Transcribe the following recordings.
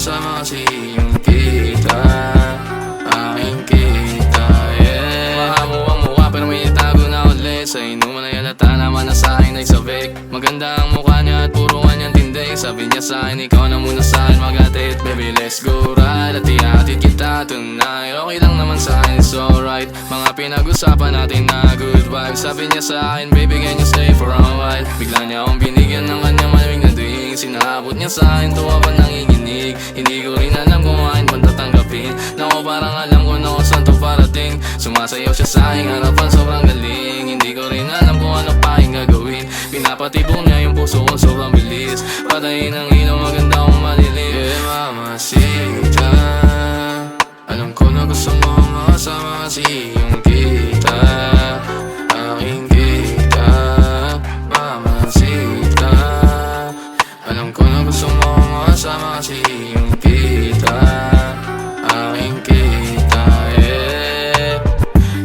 makasama kasi yung kita, aking kita, yeah. Mahamuang mukha pero may itago na ulit. Sa inuman ay halata naman na sa akin ay sabik. Maganda ang mukha niya at puro kanyang tindig. Sabi niya sa akin, ikaw na muna sa akin mag-atid. Baby, let's go ride at ihatid kita tonight. Okay lang naman sa akin, it's alright. Mga pinag-usapan natin na good vibes. Sabi niya sa akin, baby, can you stay for a while? Bigla niya akong binigyan ng kanyang malamig na drink. Sinabot niya sa akin, tuwa pa nanginginig. Hindi ko rin alam kung akin pa tatanggapin. Naku, parang alam ko na kung saan to parating. Sumasayaw siya sa aking harapan, sobrang galing. Hindi ko rin alam kung ano pa aking gagawin. Pinapatibong niya yung puso ko, sobrang bilis. Patayin ang ilaw, maganda akong malilim. Yeah, mamacita, alam ko na gusto mo makasama kasi yung kita, aking kita. Mamacita, alam ko na gusto mo makasama kasi yung kita, aking kita, yeah.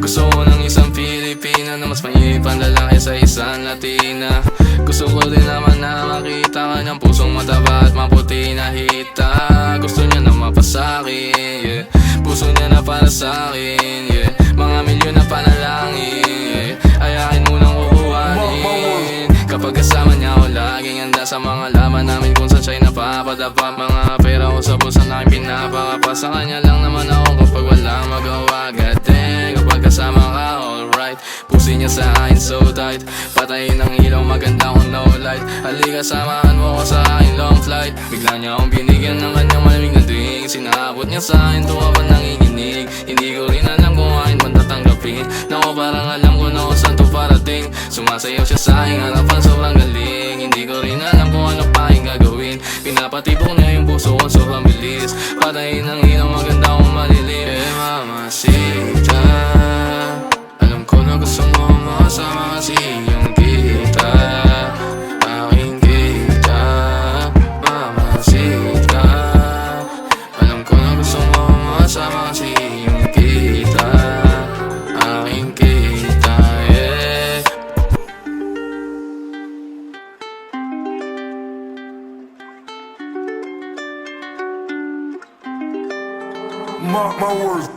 Gusto ko ng isang Pilipina na mas maipang lalaki sa isang Latina. Gusto ko din naman na makita kanyang pusong mataba at maputi na hita. Gusto niya na mapasakin, yeah. Puso niya na para sa'kin, yeah. Mga milyon na panalangin, yeah. Ayakin mo nang kukuhanin. Kapag kasama niya ako laging handa sa mga laban namin kung saan siya'y napapadapa. Mga pera ko sa bulsa na aking pinapakapa. Sa kanya lang naman ako kapag walang magawa. God damn, kapag kasama ka, alright. Pusi niya sa akin so tight. Patayin ang ilaw, maganda kung no light. Halika, samahan mo ko sa aking long flight. Bigla niya akong binigyan ng kanyang malamig na drink. Sinabot niya sa akin, tuwa pa nanginginig. Hindi ko rin alam kung akin man tatanggapin. Naku, parang alam ko na kung saan to parating. Sumasayaw siya sa aking harapan, sobrang galing. Hindi ko rin alam kung ano pa aking gagawin. Pinapatibong niya yung puso ko, sobrang bilis. Patayin ang ilaw, maganda kung malilim. Eh, mamacita, alam ko na gusto mo makasama kasi yung kita, aking kita. Mamacita, alam ko na gusto mo makasama kasi yung kita, aking kita, yeah. My words.